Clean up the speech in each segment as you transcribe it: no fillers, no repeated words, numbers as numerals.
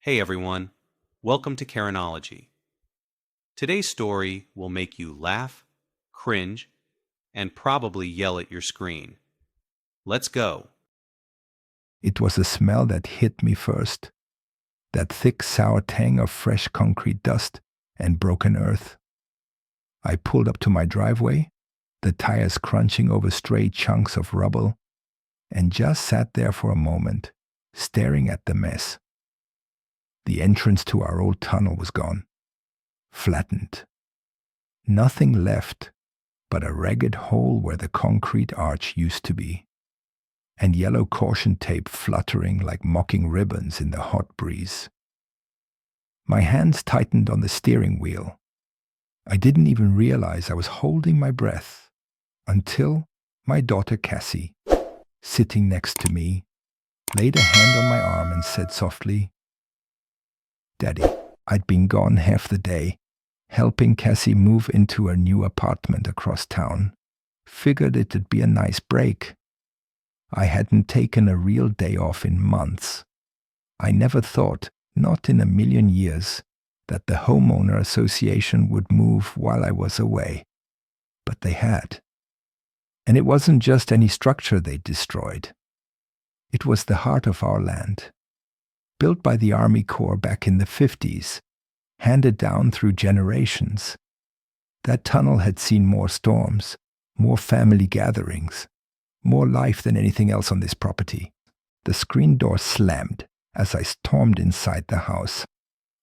Hey everyone, welcome to Karenology. Today's story will make you laugh, cringe, and probably yell at your screen. Let's go. It was a smell that hit me first, that thick, sour tang of fresh concrete dust and broken earth. I pulled up to my driveway, the tires crunching over stray chunks of rubble, and just sat there for a moment, staring at the mess. The entrance to our old tunnel was gone, flattened. Nothing left but a ragged hole where the concrete arch used to be, and yellow caution tape fluttering like mocking ribbons in the hot breeze. My hands tightened on the steering wheel. I didn't even realize I was holding my breath until my daughter Cassie, sitting next to me, laid a hand on my arm and said softly, "Daddy." I'd been gone half the day, helping Cassie move into her new apartment across town. Figured it'd be a nice break. I hadn't taken a real day off in months. I never thought, not in a million years, that the Homeowner Association would move while I was away. But they had. And it wasn't just any structure they destroyed. It was the heart of our land. Built by the Army Corps back in the 50s, handed down through generations. That tunnel had seen more storms, more family gatherings, more life than anything else on this property. The screen door slammed as I stormed inside the house,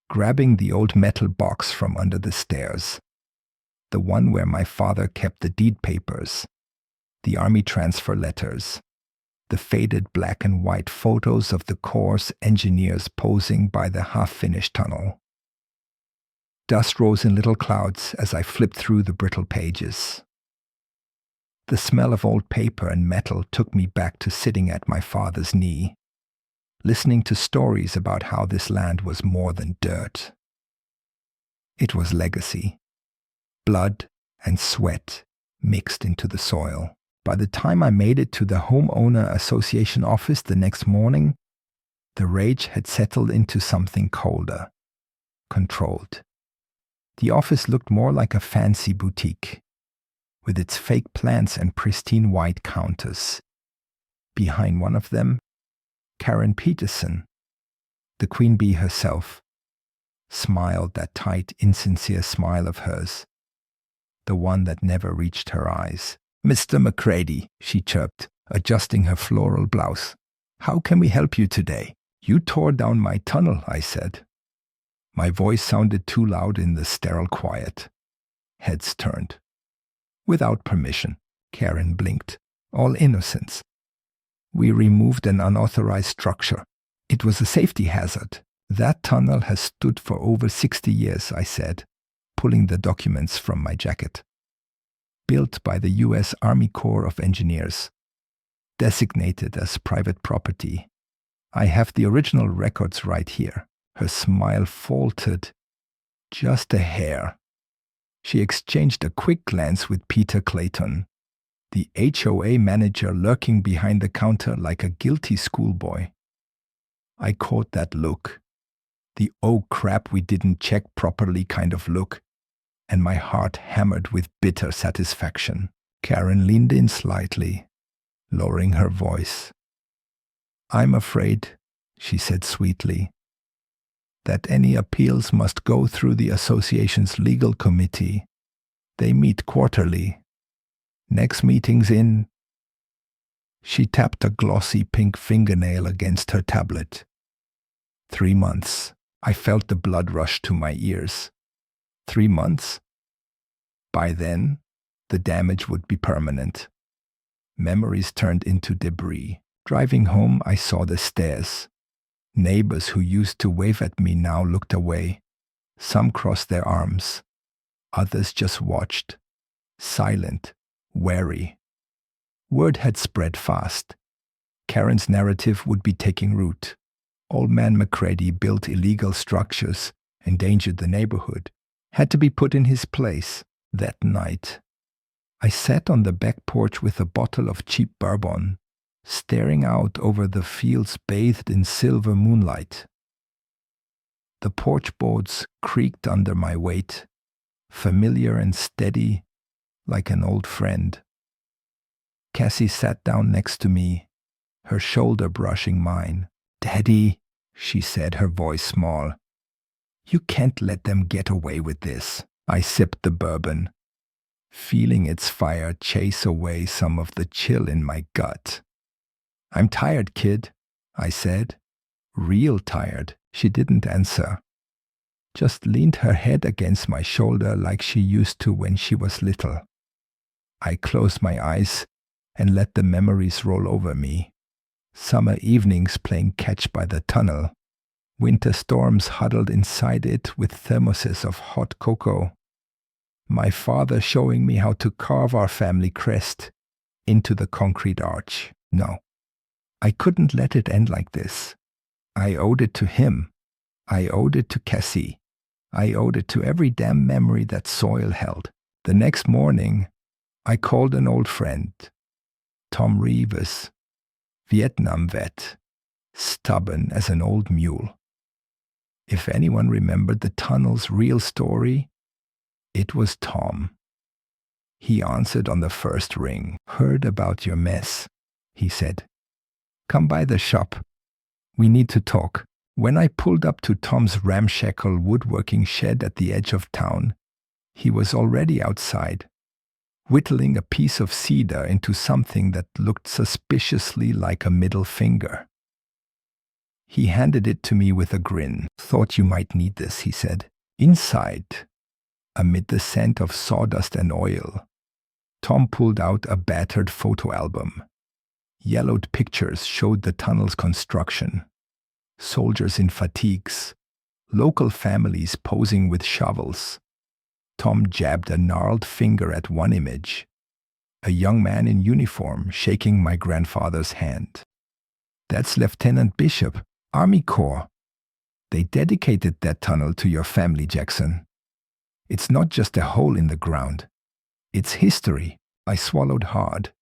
grabbing the old metal box from under the stairs, the one where my father kept the deed papers, the Army transfer letters, the faded black and white photos of the Corps' engineers posing by the half-finished tunnel. Dust rose in little clouds as I flipped through the brittle pages. The smell of old paper and metal took me back to sitting at my father's knee, listening to stories about how this land was more than dirt. It was legacy. Blood and sweat mixed into the soil. By the time I made it to the Homeowner Association office the next morning, the rage had settled into something colder, controlled. The office looked more like a fancy boutique, with its fake plants and pristine white counters. Behind one of them, Karen Peterson, the queen bee herself, smiled that tight, insincere smile of hers, the one that never reached her eyes. "Mr. McCready," she chirped, adjusting her floral blouse. "How can we help you today?" "You tore down my tunnel," I said. My voice sounded too loud in the sterile quiet. Heads turned. "Without permission," Karen blinked. "All innocence. We removed an unauthorized structure. It was a safety hazard. That tunnel has stood for over 60 years," I said, pulling the documents from my jacket. "Built by the U.S. Army Corps of Engineers. Designated as private property. I have the original records right here." Her smile faltered just a hair. She exchanged a quick glance with Peter Clayton, the HOA manager lurking behind the counter like a guilty schoolboy. I caught that look, the "oh crap, we didn't check properly" kind of look, and my heart hammered with bitter satisfaction. Karen leaned in slightly, lowering her voice. "I'm afraid," she said sweetly, "that any appeals must go through the association's legal committee. They meet quarterly. Next meeting's in—" She tapped a glossy pink fingernail against her tablet. 3 months. I felt the blood rush to my ears. 3 months? By then, the damage would be permanent. Memories turned into debris. Driving home, I saw the stairs. Neighbors who used to wave at me now looked away. Some crossed their arms. Others just watched, silent, wary. Word had spread fast. Karen's narrative would be taking root. Old man McCready built illegal structures, endangered the neighborhood, had to be put in his place. That night, I sat on the back porch with a bottle of cheap bourbon, staring out over the fields bathed in silver moonlight. The porch boards creaked under my weight, familiar and steady, like an old friend. Cassie sat down next to me, her shoulder brushing mine. "Daddy," she said, her voice small, "you can't let them get away with this." I sipped the bourbon, feeling its fire chase away some of the chill in my gut. "I'm tired, kid," I said. "Real tired." She didn't answer, just leaned her head against my shoulder like she used to when she was little. I closed my eyes and let the memories roll over me. Summer evenings playing catch by the tunnel. Winter storms huddled inside it with thermoses of hot cocoa. My father showing me how to carve our family crest into the concrete arch. No, I couldn't let it end like this. I owed it to him. I owed it to Cassie. I owed it to every damn memory that soil held. The next morning, I called an old friend, Tom Reeves, Vietnam vet, stubborn as an old mule. If anyone remembered the tunnel's real story, it was Tom. He answered on the first ring. "Heard about your mess," he said. "Come by the shop. We need to talk." When I pulled up to Tom's ramshackle woodworking shed at the edge of town, he was already outside, whittling a piece of cedar into something that looked suspiciously like a middle finger. He handed it to me with a grin. "Thought you might need this," he said. Inside, amid the scent of sawdust and oil, Tom pulled out a battered photo album. Yellowed pictures showed the tunnel's construction. Soldiers in fatigues, local families posing with shovels. Tom jabbed a gnarled finger at one image, a young man in uniform shaking my grandfather's hand. "That's Lieutenant Bishop, Army Corps. They dedicated that tunnel to your family, Jackson. It's not just a hole in the ground. It's history." I swallowed hard,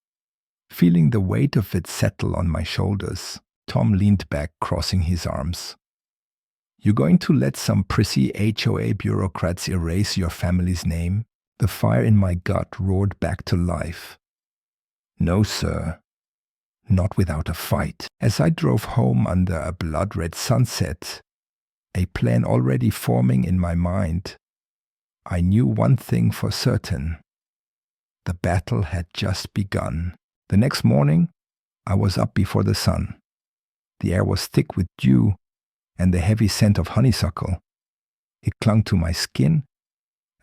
feeling the weight of it settle on my shoulders. Tom leaned back, crossing his arms. "You going to let some prissy HOA bureaucrats erase your family's name?" The fire in my gut roared back to life. "No, sir. Not without a fight." As I drove home under a blood-red sunset, a plan already forming in my mind, I knew one thing for certain. The battle had just begun. The next morning, I was up before the sun. The air was thick with dew and the heavy scent of honeysuckle. It clung to my skin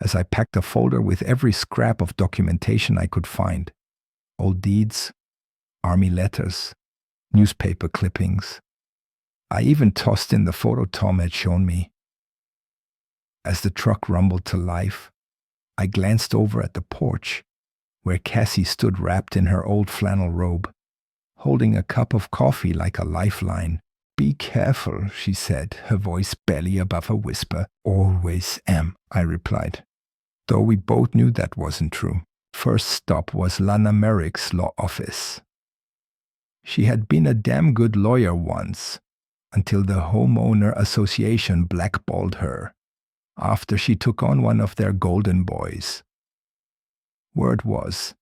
as I packed a folder with every scrap of documentation I could find. Old deeds, army letters, newspaper clippings. I even tossed in the photo Tom had shown me. As the truck rumbled to life, I glanced over at the porch, where Cassie stood wrapped in her old flannel robe, holding a cup of coffee like a lifeline. "Be careful," she said, her voice barely above a whisper. "Always am," I replied, though we both knew that wasn't true. First stop was Lana Merrick's law office. She had been a damn good lawyer once, until the Homeowner Association blackballed her, after she took on one of their golden boys. Word was,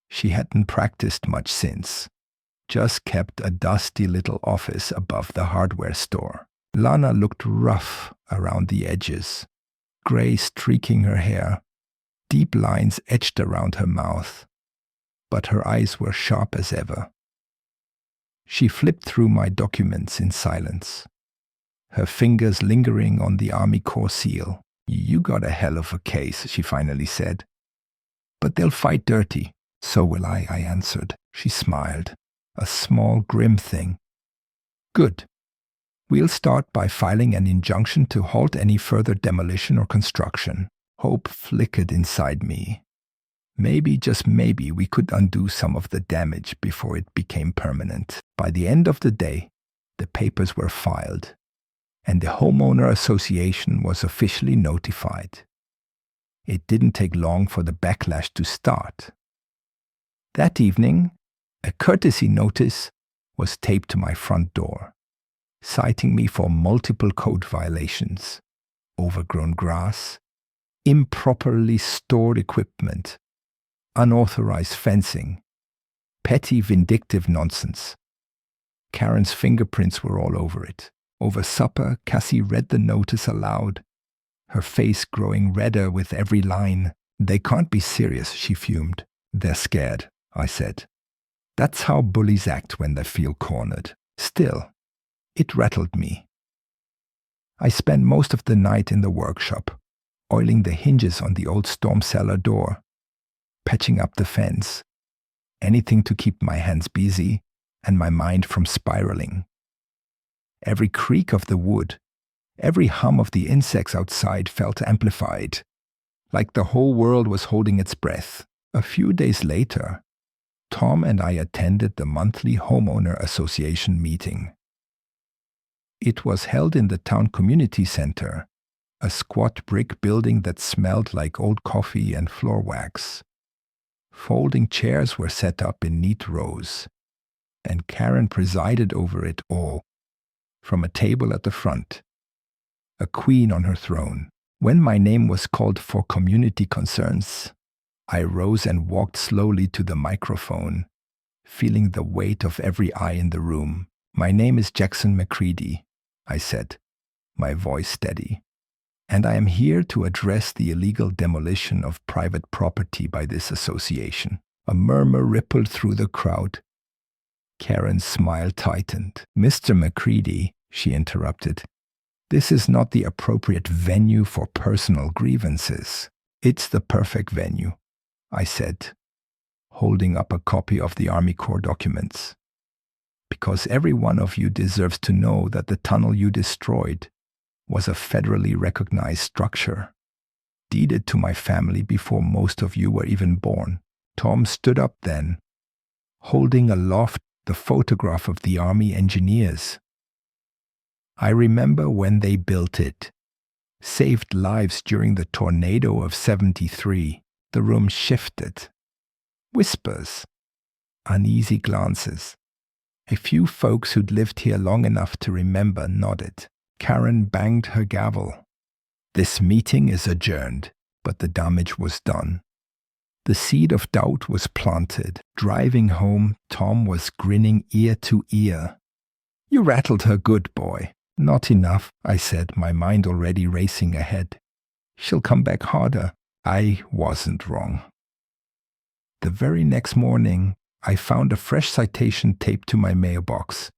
she hadn't practiced much since, just kept a dusty little office above the hardware store. Lana looked rough around the edges, gray streaking her hair, deep lines etched around her mouth, but her eyes were sharp as ever. She flipped through my documents in silence, her fingers lingering on the Army Corps seal. "You got a hell of a case," she finally said. "But they'll fight dirty." "So will I answered. She smiled, a small, grim thing. "Good. We'll start by filing an injunction to halt any further demolition or construction." Hope flickered inside me. Maybe, just maybe, we could undo some of the damage before it became permanent. By the end of the day, the papers were filed, and the Homeowner Association was officially notified. It didn't take long for the backlash to start. That evening, a courtesy notice was taped to my front door. citing me for multiple code violations, overgrown grass, improperly stored equipment, unauthorized fencing, petty vindictive nonsense. Karen's fingerprints were all over it. Over supper, Cassie read the notice aloud, her face growing redder with every line. "They can't be serious," she fumed. "They're scared," I said. That's how bullies act when they feel cornered. Still, it rattled me. I spent most of the night in the workshop, oiling the hinges on the old storm cellar door, patching up the fence, anything to keep my hands busy and my mind from spiraling. Every creak of the wood, every hum of the insects outside felt amplified, like the whole world was holding its breath. A few days later, Tom and I attended the monthly Homeowner Association meeting. It was held in the town community center, a squat brick building that smelled like old coffee and floor wax. Folding chairs were set up in neat rows, and Karen presided over it all, from a table at the front, a queen on her throne. When my name was called for community concerns, I rose and walked slowly to the microphone, feeling the weight of every eye in the room. "My name is Jackson McCready," I said, my voice steady, "and I am here to address the illegal demolition of private property by this association." A murmur rippled through the crowd. Karen's smile tightened. "Mr. McCready," she interrupted, "this is not the appropriate venue for personal grievances." "It's the perfect venue," I said, holding up a copy of the Army Corps documents. "Because every one of you deserves to know that the tunnel you destroyed was a federally recognized structure, deeded to my family before most of you were even born." Tom stood up then, holding aloft the photograph of the Army engineers. "I remember when they built it, saved lives during the tornado of '73. The room shifted. Whispers, uneasy glances. A few folks who'd lived here long enough to remember nodded. Karen banged her gavel. "This meeting is adjourned," but the damage was done. The seed of doubt was planted. Driving home, Tom was grinning ear to ear. "You rattled her good, boy." "Not enough," I said, my mind already racing ahead. "She'll come back harder." I wasn't wrong. The very next morning, I found a fresh citation taped to my mailbox,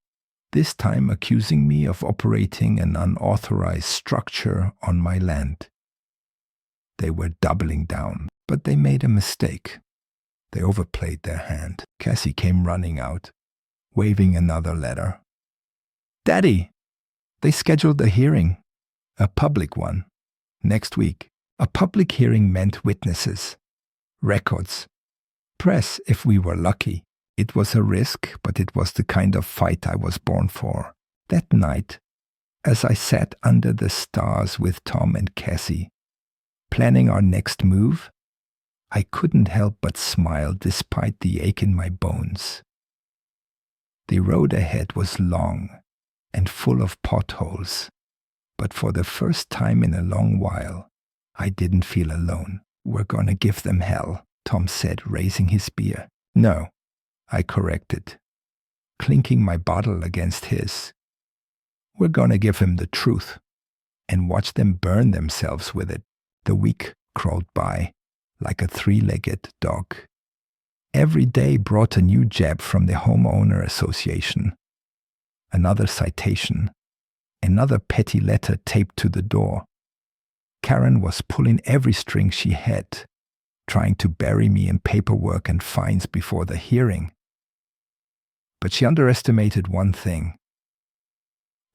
this time accusing me of operating an unauthorized structure on my land. They were doubling down, but they made a mistake. They overplayed their hand. Cassie came running out, waving another letter. "Daddy, they scheduled a hearing, a public one, next week." A public hearing meant witnesses, records, press if we were lucky. It was a risk, but it was the kind of fight I was born for. That night, as I sat under the stars with Tom and Cassie, planning our next move, I couldn't help but smile despite the ache in my bones. The road ahead was long and full of potholes, but for the first time in a long while, I didn't feel alone. "We're gonna give them hell," Tom said, raising his beer. "No," I corrected, clinking my bottle against his. "We're gonna give them the truth and watch them burn themselves with it." The week crawled by like a three-legged dog. Every day brought a new jab from the Homeowner Association, another citation, another petty letter taped to the door. Karen was pulling every string she had, trying to bury me in paperwork and fines before the hearing. But she underestimated one thing.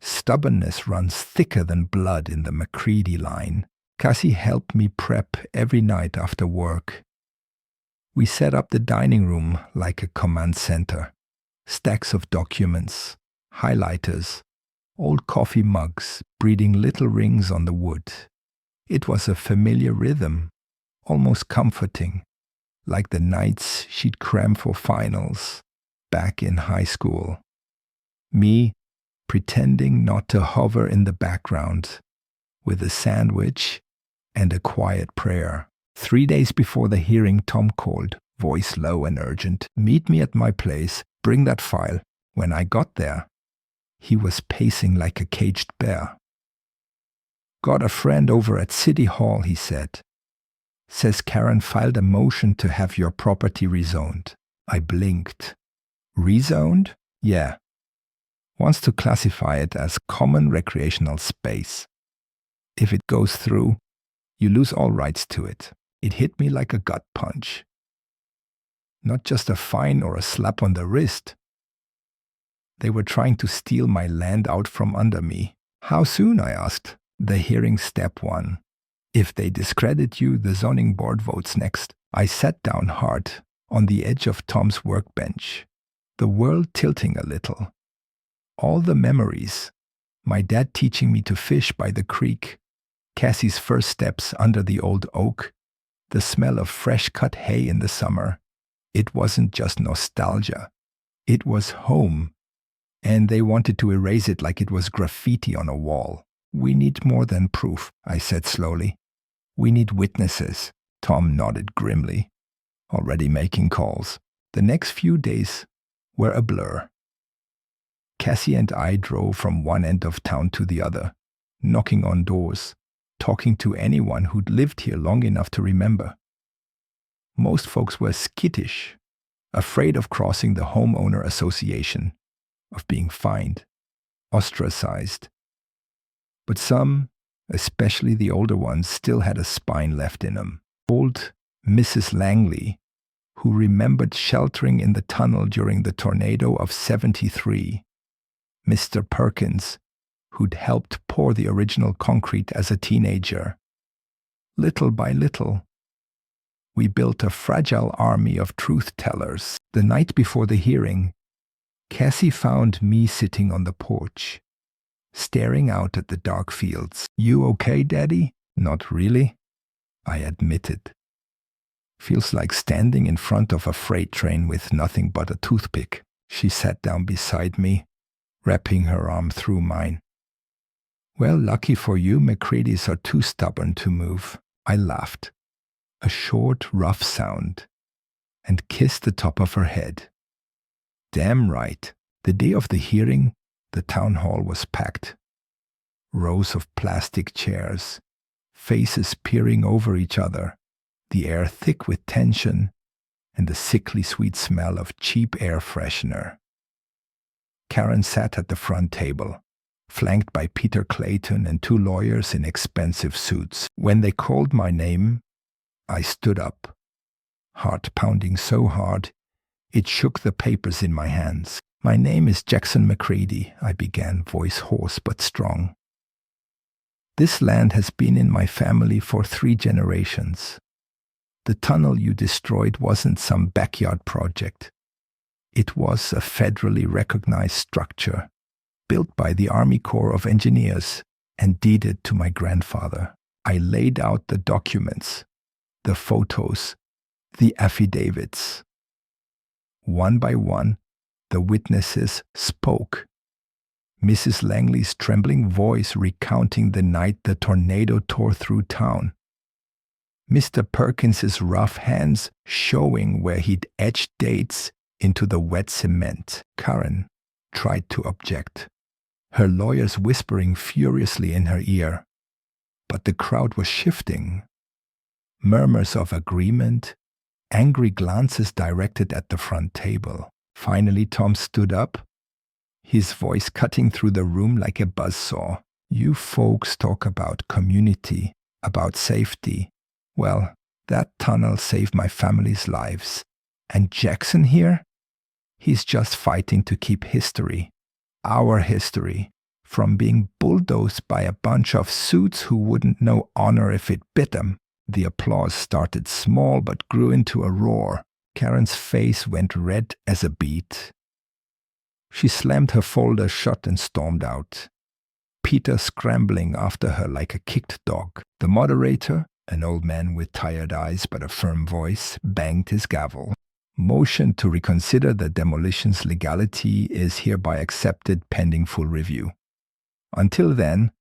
Stubbornness runs thicker than blood in the McCready line. Cassie helped me prep every night after work. We set up the dining room like a command center. Stacks of documents, highlighters, old coffee mugs breeding little rings on the wood. It was a familiar rhythm, almost comforting, like the nights she'd cram for finals back in high school. Me, pretending not to hover in the background, with a sandwich and a quiet prayer. 3 days before the hearing, Tom called, voice low and urgent. Meet me at my place. Bring that file. When I got there, he was pacing like a caged bear. Got a friend over at City Hall, he said. Says Karen filed a motion to have your property rezoned. I blinked. Rezoned? Yeah. Wants to classify it as common recreational space. If it goes through, you lose all rights to it. It hit me like a gut punch. Not just a fine or a slap on the wrist. They were trying to steal my land out from under me. How soon? I asked. The hearing step 1. If they discredit you, the zoning board votes next. I sat down hard on the edge of Tom's workbench, the world tilting a little. All the memories. My dad teaching me to fish by the creek, Cassie's first steps under the old oak, the smell of fresh cut hay in the summer. It wasn't just nostalgia. It was home. And they wanted to erase it like it was graffiti on a wall. We need more than proof, I said slowly. We need witnesses. Tom nodded grimly, already making calls. The next few days were a blur. Cassie and I drove from one end of town to the other, knocking on doors, talking to anyone who'd lived here long enough to remember. Most folks were skittish, afraid of crossing the Homeowner Association, of being fined, ostracized. But some, especially the older ones, still had a spine left in them. Old Mrs. Langley, who remembered sheltering in the tunnel during the tornado of '73. Mr. Perkins, who'd helped pour the original concrete as a teenager. Little by little, we built a fragile army of truth-tellers. The night before the hearing, Cassie found me sitting on the porch, staring out at the dark fields. You okay, Daddy? Not really, I admitted. Feels like standing in front of a freight train with nothing but a toothpick. She sat down beside me, wrapping her arm through mine. Well, lucky for you, McCready's are too stubborn to move. I laughed, a short, rough sound, and kissed the top of her head. Damn right. The day of the hearing, the town hall was packed. Rows of plastic chairs, faces peering over each other, the air thick with tension, and the sickly sweet smell of cheap air freshener. Karen sat at the front table, flanked by Peter Clayton and 2 lawyers in expensive suits. When they called my name, I stood up, heart pounding so hard it shook the papers in my hands. My name is Jackson McCready, I began, voice hoarse but strong. This land has been in my family for 3 generations. The tunnel you destroyed wasn't some backyard project. It was a federally recognized structure, built by the Army Corps of Engineers and deeded to my grandfather. I laid out the documents, the photos, the affidavits. One by one, the witnesses spoke. Mrs. Langley's trembling voice recounting the night the tornado tore through town. Mr. Perkins's rough hands showing where he'd etched dates into the wet cement. Karen tried to object, her lawyers whispering furiously in her ear. But the crowd was shifting. Murmurs of agreement, angry glances directed at the front table. Finally, Tom stood up, his voice cutting through the room like a buzzsaw. You folks talk about community, about safety. Well, that tunnel saved my family's lives. And Jackson here? He's just fighting to keep history, our history, from being bulldozed by a bunch of suits who wouldn't know honor if it bit them. The applause started small but grew into a roar. Karen's face went red as a beet. She slammed her folder shut and stormed out, Peter scrambling after her like a kicked dog. The moderator, an old man with tired eyes but a firm voice, banged his gavel. Motion to reconsider the demolition's legality is hereby accepted pending full review. Until then,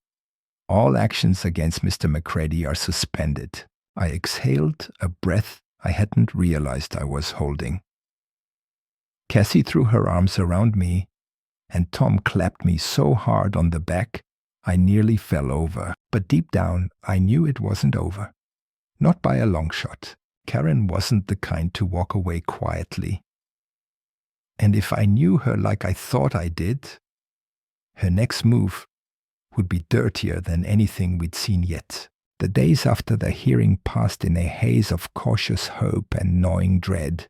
all actions against Mr. McCready are suspended. I exhaled a breath I hadn't realized I was holding. Cassie threw her arms around me, and Tom clapped me so hard on the back I nearly fell over. But deep down, I knew it wasn't over. Not by a long shot. Karen wasn't the kind to walk away quietly. And if I knew her like I thought I did, her next move would be dirtier than anything we'd seen yet. The days after the hearing passed in a haze of cautious hope and gnawing dread.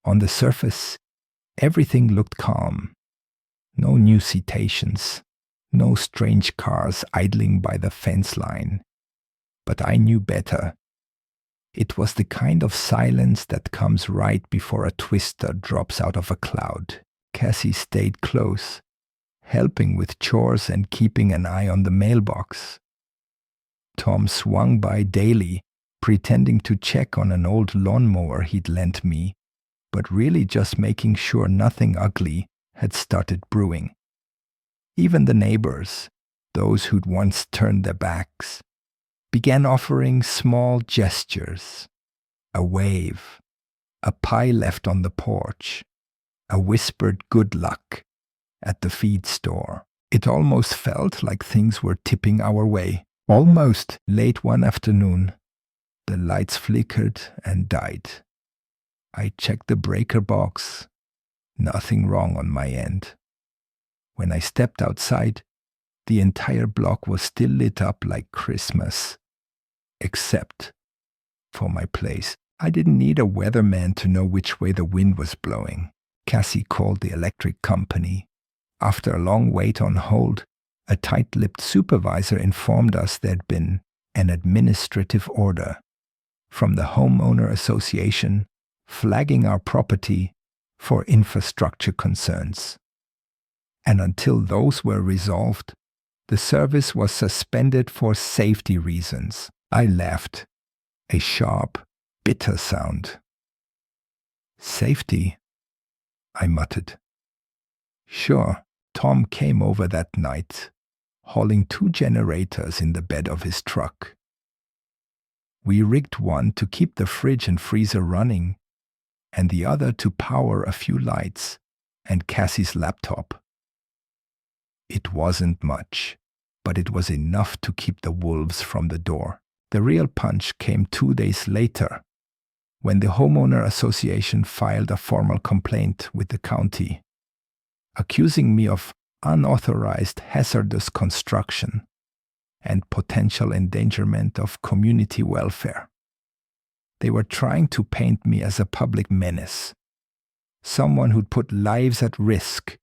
On the surface, everything looked calm. No new citations, no strange cars idling by the fence line. But I knew better. It was the kind of silence that comes right before a twister drops out of a cloud. Cassie stayed close, helping with chores and keeping an eye on the mailbox. Tom swung by daily, pretending to check on an old lawnmower he'd lent me, but really just making sure nothing ugly had started brewing. Even the neighbors, those who'd once turned their backs, began offering small gestures. A wave, a pie left on the porch, a whispered good luck at the feed store. It almost felt like things were tipping our way. Almost late one afternoon, the lights flickered and died. I checked the breaker box. Nothing wrong on my end. When I stepped outside, the entire block was still lit up like Christmas. Except for my place. I didn't need a weatherman to know which way the wind was blowing. Cassie called the electric company. After a long wait on hold, a tight-lipped supervisor informed us there'd been an administrative order from the Homeowner Association flagging our property for infrastructure concerns. And until those were resolved, the service was suspended for safety reasons. I laughed, a sharp, bitter sound. Safety? I muttered. Sure, Tom came over that night, hauling 2 generators in the bed of his truck. We rigged one to keep the fridge and freezer running, and the other to power a few lights and Cassie's laptop. It wasn't much, but it was enough to keep the wolves from the door. The real punch came 2 days later, when the Homeowner Association filed a formal complaint with the county, accusing me of unauthorized hazardous construction and potential endangerment of community welfare. They were trying to paint me as a public menace, someone who'd put lives at risk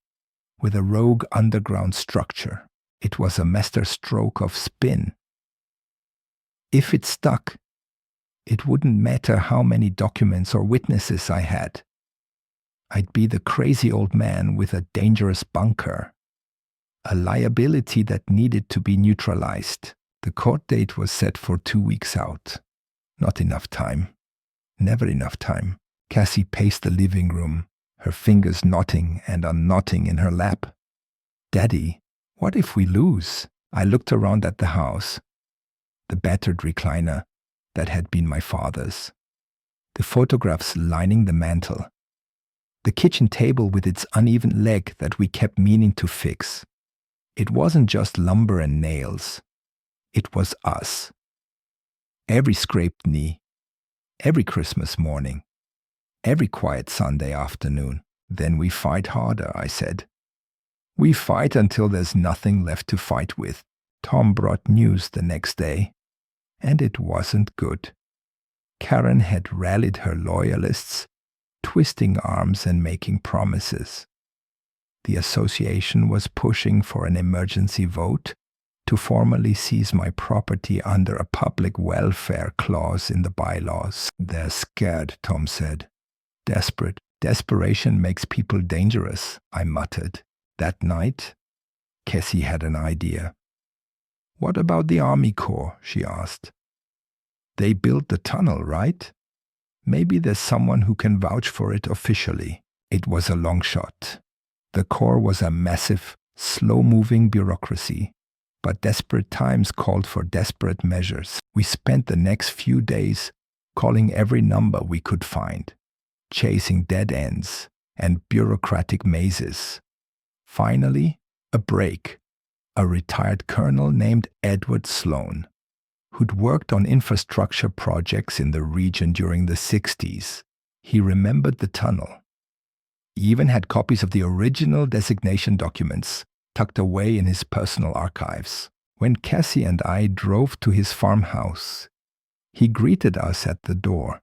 with a rogue underground structure. It was a masterstroke of spin. If it stuck, it wouldn't matter how many documents or witnesses I had. I'd be the crazy old man with a dangerous bunker, a liability that needed to be neutralized. The court date was set for 2 weeks out. Not enough time. Never enough time. Cassie paced the living room, her fingers knotting and unknotting in her lap. Daddy, what if we lose? I looked around at the house. The battered recliner that had been my father's. The photographs lining the mantel. The kitchen table with its uneven leg that we kept meaning to fix. It wasn't just lumber and nails. It was us. Every scraped knee. Every Christmas morning. Every quiet Sunday afternoon. Then we fight harder, I said. We fight until there's nothing left to fight with. Tom brought news the next day. And it wasn't good. Karen had rallied her loyalists, twisting arms and making promises. The association was pushing for an emergency vote to formally seize my property under a public welfare clause in the bylaws. They're scared, Tom said. Desperate. Desperation makes people dangerous, I muttered. That night, Cassie had an idea. What about the Army Corps? She asked. They built the tunnel, right? maybe there's someone who can vouch for it officially. It was a long shot. The Corps was a massive, slow-moving bureaucracy, but desperate times called for desperate measures. We spent the next few days calling every number we could find, chasing dead ends and bureaucratic mazes. Finally, a break. A retired colonel named Edward Sloan, who'd worked on infrastructure projects in the region during the 60s. He remembered the tunnel. He even had copies of the original designation documents tucked away in his personal archives. When Cassie and I drove to his farmhouse, he greeted us at the door.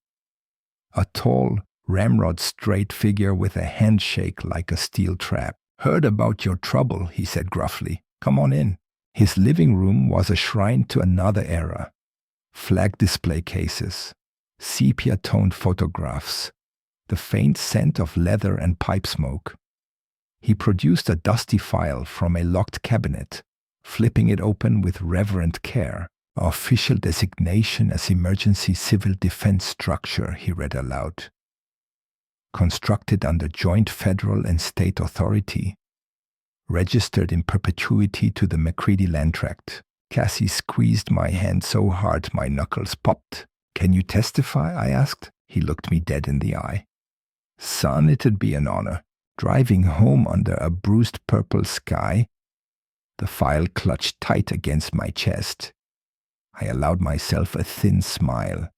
A tall, ramrod-straight figure with a handshake like a steel trap. "Heard about your trouble," he said gruffly. "Come on in." His living room was a shrine to another era. Flag display cases, sepia-toned photographs, the faint scent of leather and pipe smoke. He produced a dusty file from a locked cabinet, flipping it open with reverent care. "Official designation as emergency civil defense structure," he read aloud. "Constructed under joint federal and state authority. Registered in perpetuity to the McCready Land Tract." Cassie squeezed my hand so hard my knuckles popped. "Can you testify?" I asked. He looked me dead in the eye. "Son, it'd be an honor. Driving home under a bruised purple sky." The file clutched tight against my chest. I allowed myself a thin smile.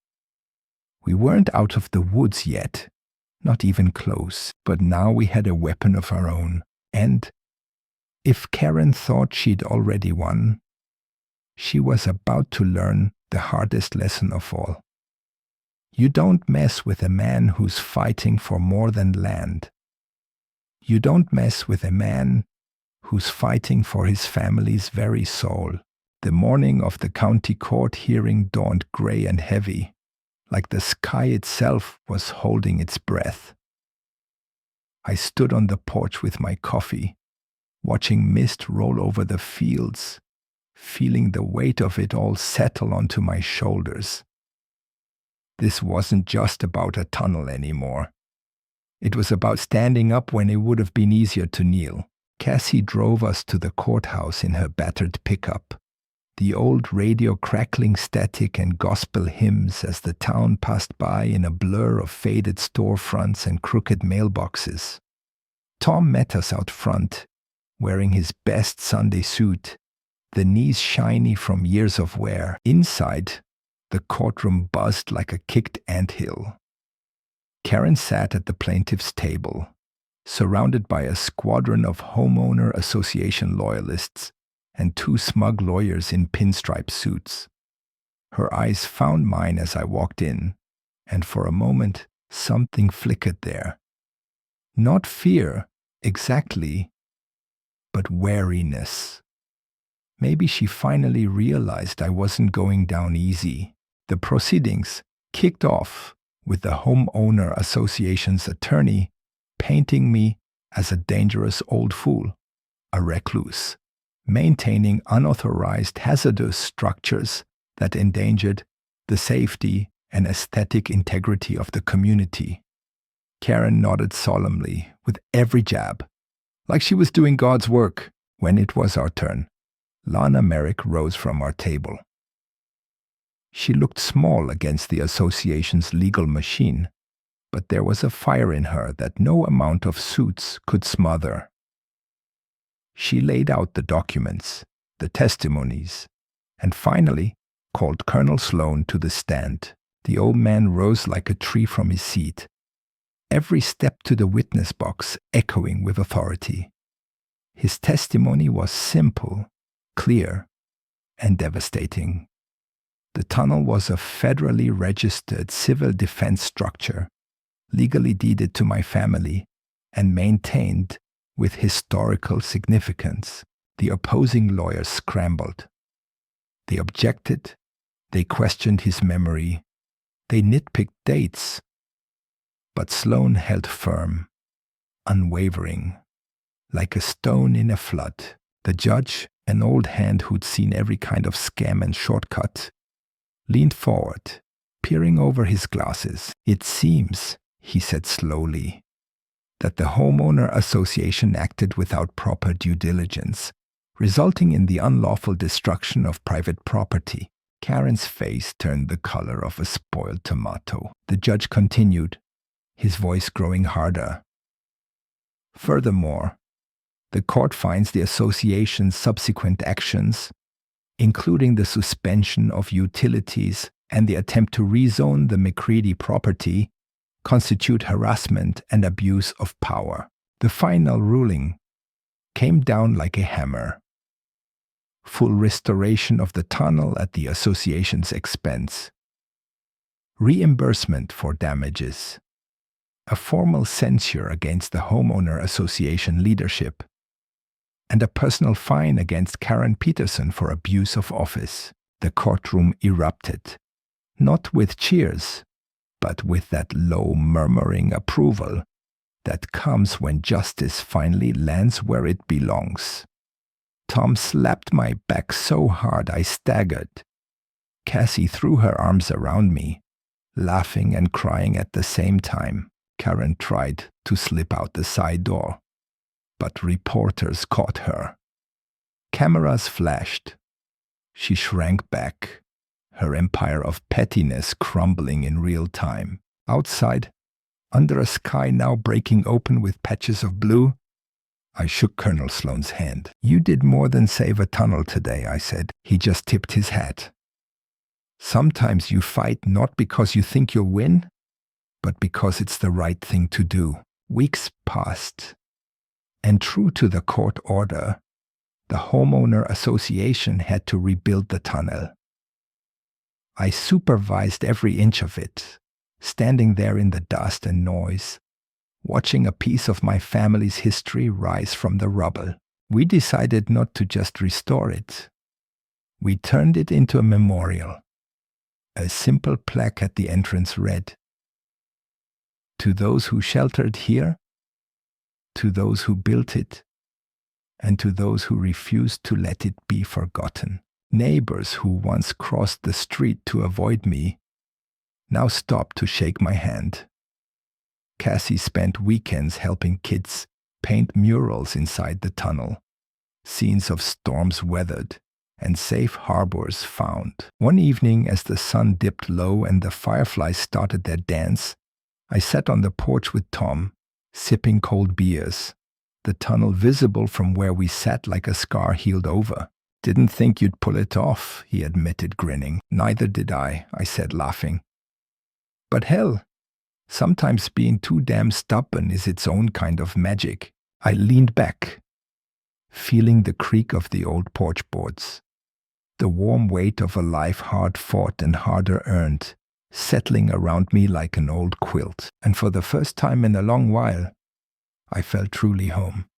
We weren't out of the woods yet, not even close, but now we had a weapon of our own. And if Karen thought she'd already won, she was about to learn the hardest lesson of all. You don't mess with a man who's fighting for more than land. You don't mess with a man who's fighting for his family's very soul. The morning of the county court hearing dawned gray and heavy, like the sky itself was holding its breath. I stood on the porch with my coffee, watching mist roll over the fields, feeling the weight of it all settle onto my shoulders. This wasn't just about a tunnel anymore. It was about standing up when it would have been easier to kneel. Cassie drove us to the courthouse in her battered pickup, the old radio crackling static and gospel hymns as the town passed by in a blur of faded storefronts and crooked mailboxes. Tom met us out front, wearing his best Sunday suit, the knees shiny from years of wear. Inside, the courtroom buzzed like a kicked anthill. Karen sat at the plaintiff's table, surrounded by a squadron of Homeowner Association loyalists and two smug lawyers in pinstripe suits. Her eyes found mine as I walked in, and for a moment something flickered there. Not fear, exactly, but wariness. Maybe she finally realized I wasn't going down easy. The proceedings kicked off with the Homeowner Association's attorney painting me as a dangerous old fool, a recluse, maintaining unauthorized hazardous structures that endangered the safety and aesthetic integrity of the community. Karen nodded solemnly with every jab, like she was doing God's work. When it was our turn, Lana Merrick rose from our table. She looked small against the association's legal machine, but there was a fire in her that no amount of suits could smother. She laid out the documents, the testimonies, and finally called Colonel Sloan to the stand. The old man rose like a tree from his seat, every step to the witness box echoing with authority. His testimony was simple, clear, and devastating. The tunnel was a federally registered civil defense structure, legally deeded to my family and maintained with historical significance. The opposing lawyers scrambled. They objected. They questioned his memory. They nitpicked dates. But Sloan held firm, unwavering, like a stone in a flood. The judge, an old hand who'd seen every kind of scam and shortcut, leaned forward, peering over his glasses. "It seems," he said slowly, "that the Homeowner Association acted without proper due diligence, resulting in the unlawful destruction of private property." Karen's face turned the color of a spoiled tomato. The judge continued, his voice growing harder. "Furthermore, the court finds the association's subsequent actions, including the suspension of utilities and the attempt to rezone the McCready property, constitute harassment and abuse of power." The final ruling came down like a hammer. Full restoration of the tunnel at the association's expense, reimbursement for damages, a formal censure against the Homeowner Association leadership, and a personal fine against Karen Peterson for abuse of office. The courtroom erupted, not with cheers, but with that low murmuring approval that comes when justice finally lands where it belongs. Tom slapped my back so hard I staggered. Cassie threw her arms around me, laughing and crying at the same time. Karen tried to slip out the side door, but reporters caught her. Cameras flashed. She shrank back, her empire of pettiness crumbling in real time. Outside, under a sky now breaking open with patches of blue, I shook Colonel Sloan's hand. "You did more than save a tunnel today," I said. He just tipped his hat. "Sometimes you fight not because you think you'll win, but because it's the right thing to do." Weeks passed, and true to the court order, the Homeowner Association had to rebuild the tunnel. I supervised every inch of it, standing there in the dust and noise, watching a piece of my family's history rise from the rubble. We decided not to just restore it. We turned it into a memorial. A simple plaque at the entrance read, "To those who sheltered here, to those who built it, and to those who refused to let it be forgotten." Neighbors who once crossed the street to avoid me now stopped to shake my hand. Cassie spent weekends helping kids paint murals inside the tunnel, scenes of storms weathered and safe harbors found. One evening, as the sun dipped low and the fireflies started their dance, I sat on the porch with Tom, sipping cold beers, the tunnel visible from where we sat like a scar healed over. "Didn't think you'd pull it off," he admitted, grinning. "Neither did I said, laughing. "But hell, sometimes being too damn stubborn is its own kind of magic." I leaned back, feeling the creak of the old porch boards, the warm weight of a life hard fought and harder earned, settling around me like an old quilt. And for the first time in a long while, I felt truly home.